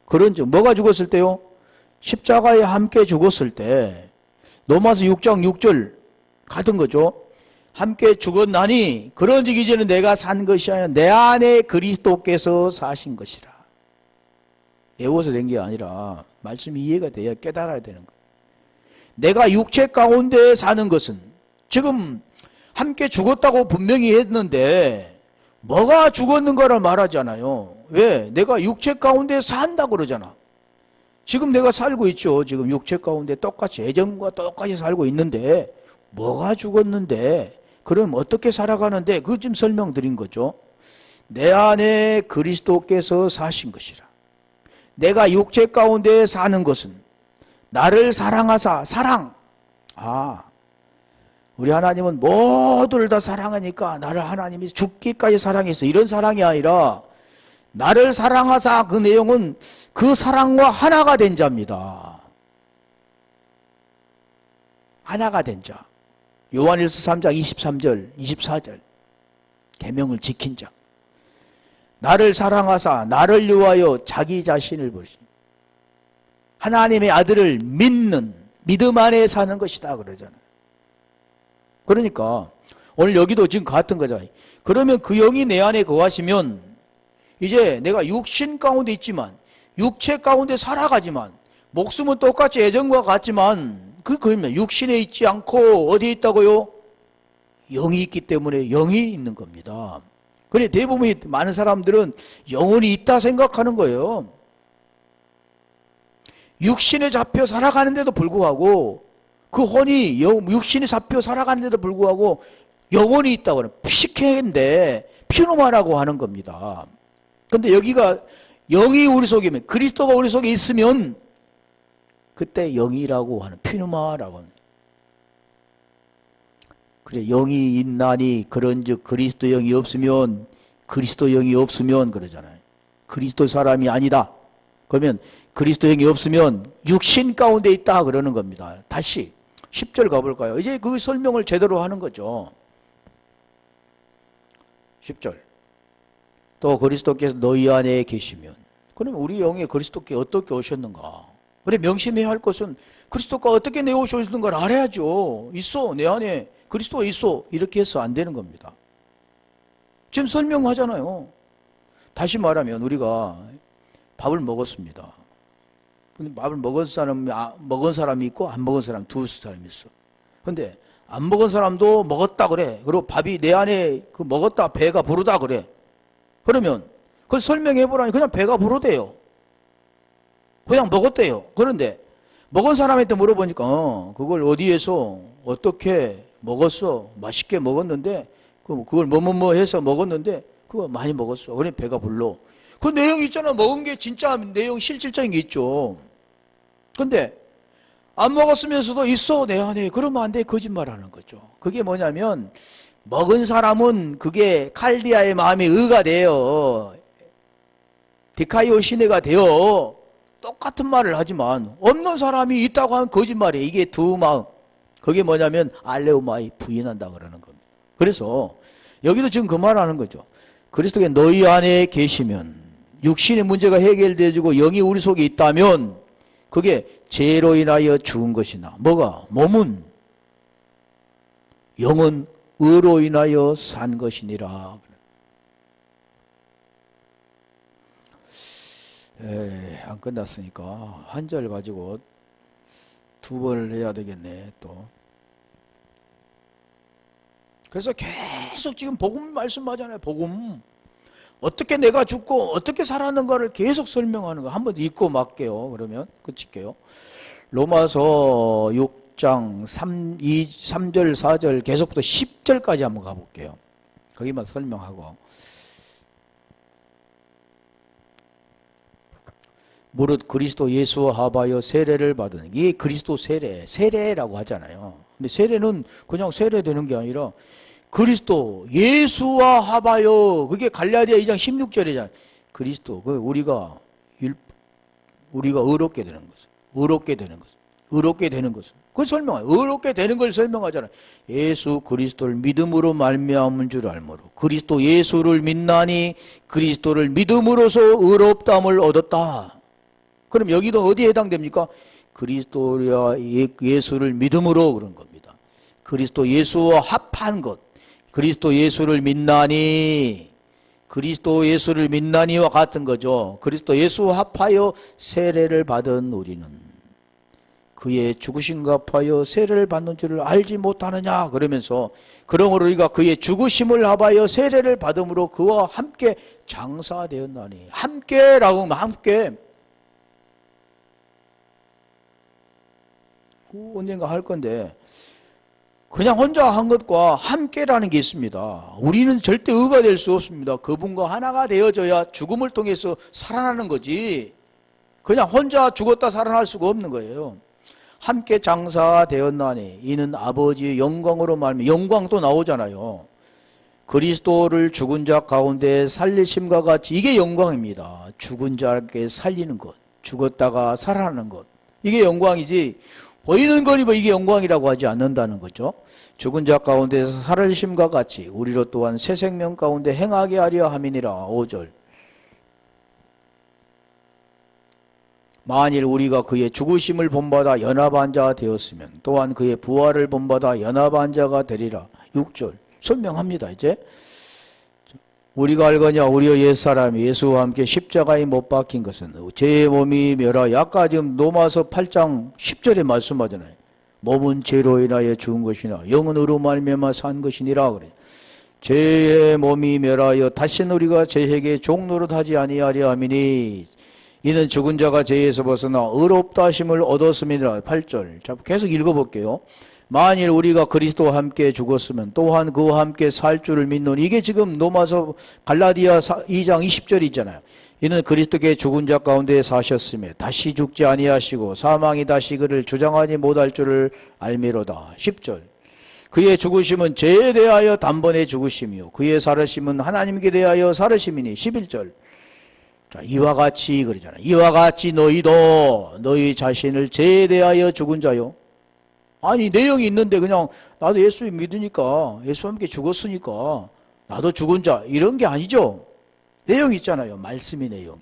그런즉 뭐가 죽었을 때요? 십자가에 함께 죽었을 때. 로마서 6장 6절 같은 거죠. 함께 죽었나니 그런즉 이제는 내가 산 것이 아니라 내 안에 그리스도께서 사신 것이라. 외워서 된 게 아니라 말씀이 이해가 돼야 깨달아야 되는 거예요. 내가 육체 가운데 사는 것은, 지금 함께 죽었다고 분명히 했는데 뭐가 죽었는가를 말하잖아요. 왜? 내가 육체 가운데 산다 그러잖아. 지금 내가 살고 있죠. 지금 육체 가운데 똑같이 예전과 똑같이 살고 있는데 뭐가 죽었는데 그럼 어떻게 살아가는데, 그거 지금 설명드린 거죠. 내 안에 그리스도께서 사신 것이라. 내가 육체 가운데 사는 것은 나를 사랑하사, 사랑. 우리 하나님은 모두를 다 사랑하니까 나를 하나님이 죽기까지 사랑했어. 이런 사랑이 아니라 나를 사랑하사, 그 내용은 그 사랑과 하나가 된 자입니다. 하나가 된 자. 요한일서 3장 23절 24절 계명을 지킨 자. 나를 사랑하사 나를 위하여 자기 자신을 버리신, 하나님의 아들을 믿는, 믿음 안에 사는 것이다 그러잖아요. 그러니까 오늘 여기도 지금 같은 거잖아요. 그러면 그 영이 내 안에 거하시면 이제 내가 육신 가운데 있지만, 육체 가운데 살아가지만, 목숨은 똑같이 예전과 같지만 그러면 육신에 있지 않고 어디에 있다고요? 영이 있기 때문에 영이 있는 겁니다. 그래 대부분 많은 사람들은 영혼이 있다 생각하는 거예요. 육신에 잡혀 살아가는데도 불구하고, 그 혼이 육신에 잡혀 살아가는데도 불구하고 영혼이 있다고 하는 피식해인데 피누마라고 하는 겁니다. 근데 여기가 영이 우리 속에 있으면, 그리스도가 우리 속에 있으면 그때 영이라고 하는, 피누마라고 하는. 그래, 영이 있나니 그런즉 그리스도 영이 없으면, 그리스도 영이 없으면 그러잖아요. 그리스도 사람이 아니다. 그러면 그리스도 영이 없으면 육신 가운데 있다 그러는 겁니다. 다시 10절 가볼까요? 이제 그 설명을 제대로 하는 거죠. 10절. 또 그리스도께서 너희 안에 계시면, 그러면 우리 영에 그리스도께 어떻게 오셨는가? 우리 명심해야 할 것은 그리스도가 어떻게 내 오셨는가를 알아야죠. 있어, 내 안에 그리스도가 있어. 이렇게 해서 안 되는 겁니다. 지금 설명하잖아요. 다시 말하면 우리가 밥을 먹었습니다. 근데 밥을 먹은 사람이 있고 안 먹은 사람 두 사람이 있어. 근데 안 먹은 사람도 먹었다 그래. 그리고 밥이 내 안에 그 먹었다 배가 부르다 그래. 그러면 그걸 설명해 보라니 그냥 배가 부르대요. 그냥 먹었대요. 그런데 먹은 사람한테 물어보니까 그걸 어디에서 어떻게 먹었어? 맛있게 먹었는데 그걸 뭐뭐뭐 해서 먹었는데 그거 많이 먹었어. 그래 배가 불러. 그 내용 있잖아. 먹은 게 진짜 내용 실질적인 게 있죠. 근데 안 먹었으면서도 있어 내 안에. 그러면 안 돼. 거짓말하는 거죠. 그게 뭐냐면 먹은 사람은 그게 칼디아의 마음이 의가 돼요. 디카이오 시내가 되어 똑같은 말을 하지만 없는 사람이 있다고 하면 거짓말이에요. 이게 두 마음. 그게 뭐냐면 알레오마이 부인한다 그러는 겁니다. 그래서 여기도 지금 그 말하는 거죠. 그리스도께 너희 안에 계시면 육신의 문제가 해결되어지고 영이 우리 속에 있다면 그게 죄로 인하여 죽은 것이나 뭐가? 몸은 영은 의로 인하여 산 것이니라. 안 끝났으니까 한 절 가지고 두 번을 해야 되겠네 또. 그래서 계속 지금 복음 말씀하잖아요. 복음 어떻게 내가 죽고 어떻게 살았는가를 계속 설명하는 거. 한번 읽고 말게요. 그러면 끝일게요. 로마서 6장 3절 4절 계속부터 10절까지 한번 가볼게요. 거기만 설명하고. 무릇 그리스도 예수와 합하여 세례를 받은, 이게 그리스도 세례라고 하잖아요. 근데 세례는 그냥 세례되는 게 아니라 그리스도 예수와 합하여, 그게 갈라디아 2장 16절이잖아요. 그리스도, 우리가 의롭게 되는 것은, 의롭게 되는 것은 그걸 설명해요. 의롭게 되는 걸 설명하잖아요. 예수 그리스도를 믿음으로 말미암은 줄 알므로 그리스도 예수를 믿나니 그리스도를 믿음으로써 의롭다함을 얻었다. 그럼 여기도 어디에 해당됩니까? 그리스도와 예수를 믿음으로 그런 겁니다. 그리스도 예수와 합한 것. 그리스도 예수를 믿나니, 그리스도 예수를 믿나니와 같은 거죠. 그리스도 예수와 합하여 세례를 받은 우리는 그의 죽으심과 합하여 세례를 받는 줄을 알지 못하느냐 그러면서, 그러므로 우리가 그의 죽으심을 합하여 세례를 받음으로 그와 함께 장사되었나니. 함께라고 하면 함께 언젠가 할 건데 그냥 혼자 한 것과 함께라는 게 있습니다. 우리는 절대 의가 될 수 없습니다. 그분과 하나가 되어져야 죽음을 통해서 살아나는 거지, 그냥 혼자 죽었다 살아날 수가 없는 거예요. 함께 장사되었나니 이는 아버지의 영광으로 말미암아. 영광 또 나오잖아요. 그리스도를 죽은 자 가운데 살리심과 같이, 이게 영광입니다. 죽은 자에게 살리는 것, 죽었다가 살아나는 것, 이게 영광이지 보이는 거니 뭐 이게 영광이라고 하지 않는다는 거죠. 죽은 자 가운데서 살으심과 같이 우리로 또한 새 생명 가운데 행하게 하려 함이니라. 5절. 만일 우리가 그의 죽으심을 본받아 연합한 자 되었으면 또한 그의 부활을 본받아 연합한 자가 되리라. 6절. 설명합니다. 이제 우리가 알거냐 우리의 옛사람이 예수와 함께 십자가에 못 박힌 것은 제 몸이 멸하여, 아까 지금 로마서 8장 10절에 말씀하잖아요. 몸은 죄로 인하여 죽은 것이나 영은 의로 말미암아 산 것이니라 그래. 죄의 몸이 멸하여 다시는 우리가 죄에게 종노릇하지 아니하려 함이니 이는 죽은 자가 죄에서 벗어나 의롭다 하심을 얻었음이니라. 8절. 자, 계속 읽어볼게요. 만일 우리가 그리스도와 함께 죽었으면 또한 그와 함께 살 줄을 믿노니. 이게 지금 로마서 갈라디아 2장 20절이 있잖아요. 이는 그리스도께 죽은 자 가운데 사셨으며 다시 죽지 아니하시고 사망이 다시 그를 주장하지 못할 줄을 알미로다. 10절. 그의 죽으심은 죄에 대하여 단번에 죽으심이요 그의 살으심은 하나님께 대하여 살으심이니. 11절. 자, 이와 같이 그러잖아요. 이와 같이 너희도 너희 자신을 죄에 대하여 죽은 자요. 아니 내용이 있는데 그냥 나도 예수 믿으니까, 예수와 함께 죽었으니까 나도 죽은 자, 이런 게 아니죠. 내용이 있잖아요. 말씀의 내용이.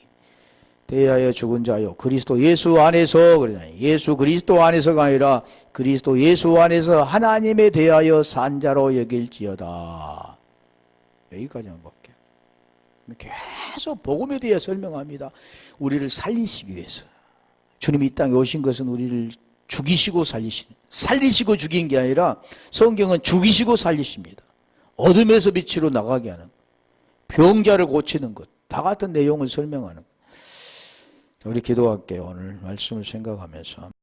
대하여 죽은 자요 그리스도 예수 안에서 그러잖아요. 예수 그리스도 안에서가 아니라 그리스도 예수 안에서 하나님에 대하여 산 자로 여길지어다. 여기까지만 볼게요. 계속 복음에 대해 설명합니다. 우리를 살리시기 위해서. 주님이 이 땅에 오신 것은 우리를 죽이시고 살리시고 죽인 게 아니라 성경은 죽이시고 살리십니다. 어둠에서 빛으로 나가게 하는, 병자를 고치는 것, 다 같은 내용을 설명하는 것. 우리 기도할게요. 오늘 말씀을 생각하면서.